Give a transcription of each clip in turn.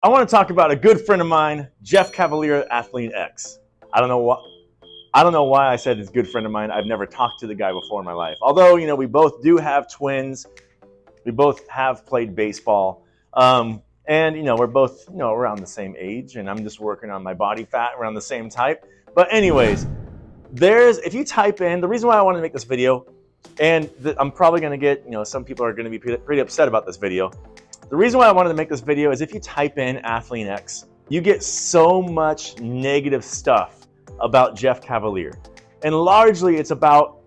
I want to talk about a good friend of mine, Jeff Cavalier, Athlean X. I don't know why I said he's a good friend of mine. I've never talked to the guy before in my life. Although, we both do have twins. We both have played baseball. And, we're both, around the same age. And I'm just working on my body fat around the same type. But anyways, if you type in, the reason why I wanted to make this video, and I'm probably going to get, some people are going to be pretty upset about this video. The reason why I wanted to make this video is if you type in Athlean X, you get so much negative stuff about Jeff Cavalier. And largely it's about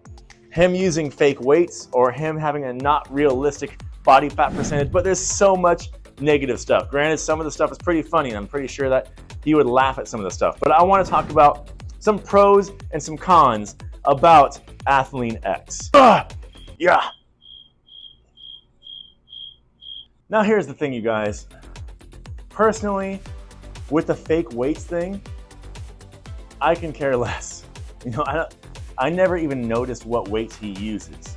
him using fake weights or him having a not realistic body fat percentage, but there's so much negative stuff. Granted, some of the stuff is pretty funny and I'm pretty sure that he would laugh at some of the stuff. But I want to talk about some pros and some cons about Athlean X. Yeah. Now here's the thing, you guys. Personally, with the fake weights thing, I can care less. I never even noticed what weights he uses.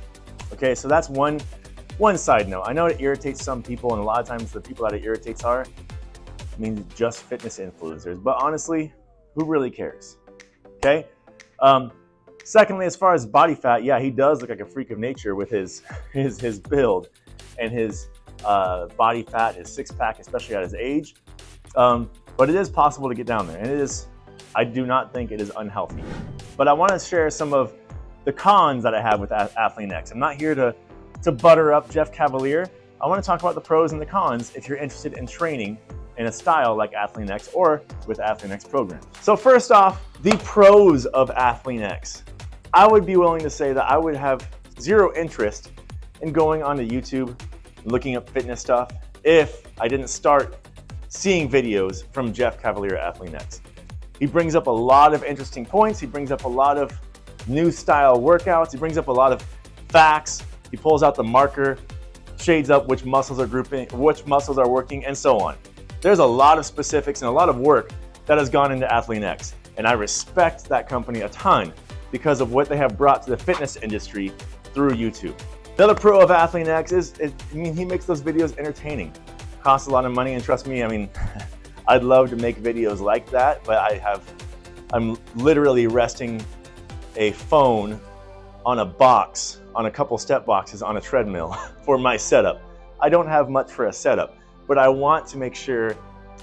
Okay, so that's one side note. I know it irritates some people, and a lot of times the people that it irritates are, just fitness influencers. But honestly, who really cares? Okay. Secondly, as far as body fat, yeah, he does look like a freak of nature with his build and his body fat, his six-pack, especially at his age. But it is possible to get down there, and I do not think it is unhealthy. But I want to share some of the cons that I have with Athlean X. I'm not here to butter up Jeff Cavalier. I want to talk about the pros and the cons if you're interested in training in a style like Athlean X or with Athlean X program. So first off, the pros of Athlean X. I would be willing to say that I would have zero interest in going onto YouTube looking up fitness stuff if I didn't start seeing videos from Jeff Cavalier at Athlean X. He brings up a lot of interesting points. He brings up a lot of new style workouts. He brings up a lot of facts. He pulls out the marker, shades up which muscles are grouping, which muscles are working, and so on. There's a lot of specifics and a lot of work that has gone into Athlean X, and I respect that company a ton because of what they have brought to the fitness industry through YouTube. The other pro of Athlean X is he makes those videos entertaining. Costs a lot of money, and trust me, I'd love to make videos like that, but I'm literally resting a phone on a box, on a couple step boxes on a treadmill for my setup. I don't have much for a setup, but I want to make sure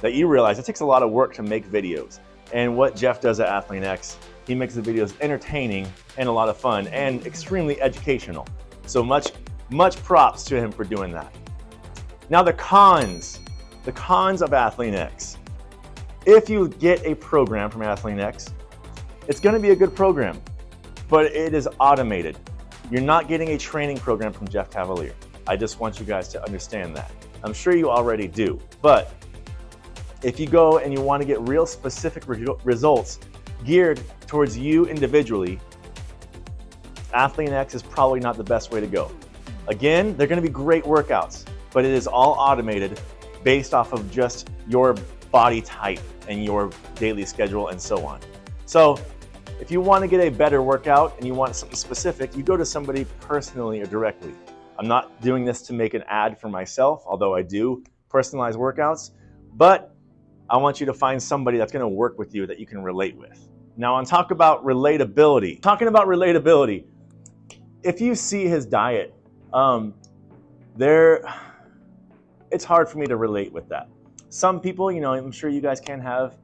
that you realize it takes a lot of work to make videos. And what Jeff does at Athlean X, he makes the videos entertaining and a lot of fun and extremely educational. So much props to him for doing that. Now the cons of Athlean X. If you get a program from Athlean X, it's going to be a good program, but it is automated. You're not getting a training program from Jeff Cavalier. I just want you guys to understand that. I'm sure you already do, but if you go and you want to get real specific results geared towards you individually, Athlean X is probably not the best way to go. Again, they're going to be great workouts, but it is all automated based off of just your body type and your daily schedule and so on. So if you want to get a better workout and you want something specific, you go to somebody personally or directly. I'm not doing this to make an ad for myself, although I do personalized workouts, but I want you to find somebody that's going to work with you that you can relate with. Now, on talking about relatability, if you see his diet, it's hard for me to relate with that. Some people, I'm sure you guys can have,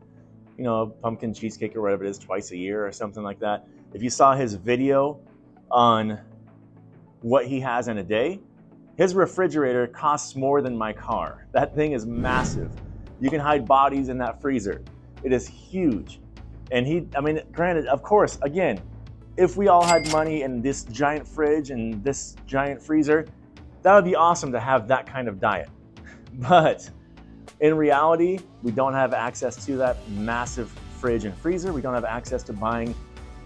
pumpkin cheesecake or whatever it is twice a year or something like that. If you saw his video on what he has in a day, his refrigerator costs more than my car. That thing is massive. You can hide bodies in that freezer. It is huge. And granted, of course, again, if we all had money in this giant fridge and this giant freezer, that would be awesome to have that kind of diet. But in reality, we don't have access to that massive fridge and freezer. We don't have access to buying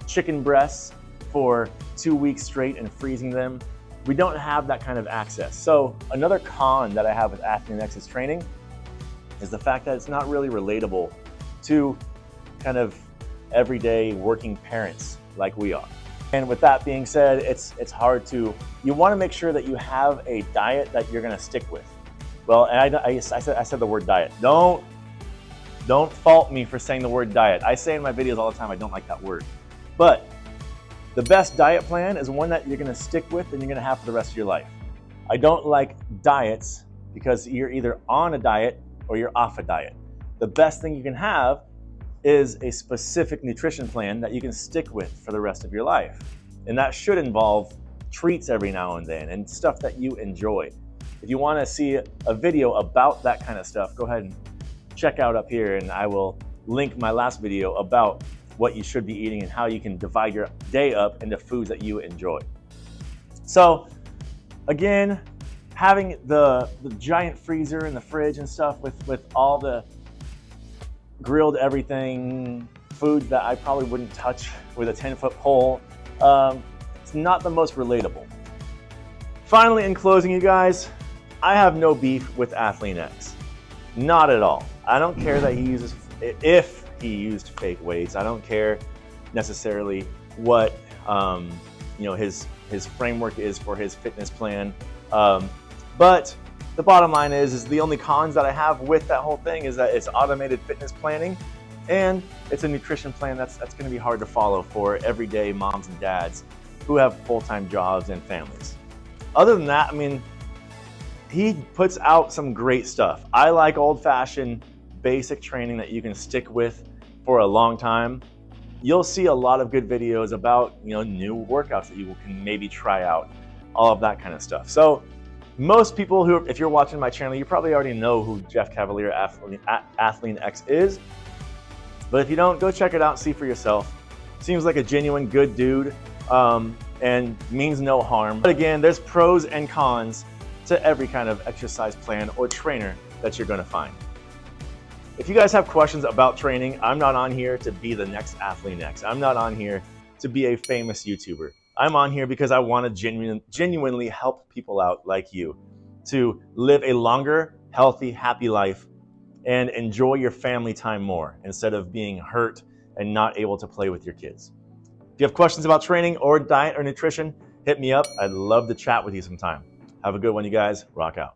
chicken breasts for 2 weeks straight and freezing them. We don't have that kind of access. So another con that I have with Athlean X's training is the fact that it's not really relatable to kind of everyday working parents like we are. And with that being said, it's hard to, you want to make sure that you have a diet that you're going to stick with. Well, and I said the word diet. Don't Don't fault me for saying the word diet. I say in my videos all the time I don't like that word. But the best diet plan is one that you're gonna stick with and you're gonna have for the rest of your life. I don't like diets because you're either on a diet or you're off a diet. The best thing you can have is a specific nutrition plan that you can stick with for the rest of your life. And that should involve treats every now and then and stuff that you enjoy. If you want to see a video about that kind of stuff, go ahead and check out up here, and I will link my last video about what you should be eating and how you can divide your day up into foods that you enjoy. So again, having the giant freezer and the fridge and stuff with all the grilled everything, foods that I probably wouldn't touch with a 10-foot pole, it's not the most relatable. Finally, in closing, you guys, I have no beef with Athlean X. Not at all. I don't care that if he used fake weights. I don't care necessarily what his framework is for his fitness plan. But the bottom line is the only cons that I have with that whole thing is that it's automated fitness planning, and it's a nutrition plan that's going to be hard to follow for everyday moms and dads who have full-time jobs and families. Other than that, I mean, he puts out some great stuff. I like old-fashioned basic training that you can stick with for a long time. You'll see a lot of good videos about new workouts that you can maybe try out, all of that kind of stuff. So most people who, if you're watching my channel, you probably already know who Jeff Cavaliere Athlean X is. But if you don't, go check it out and see for yourself. Seems like a genuine good dude and means no harm. But again, there's pros and cons to every kind of exercise plan or trainer that you're gonna find. If you guys have questions about training, I'm not on here to be the next Athlean X. I'm not on here to be a famous YouTuber. I'm on here because I want to genuinely help people out like you to live a longer, healthy, happy life and enjoy your family time more instead of being hurt and not able to play with your kids. If you have questions about training or diet or nutrition, hit me up. I'd love to chat with you sometime. Have a good one, you guys. Rock out.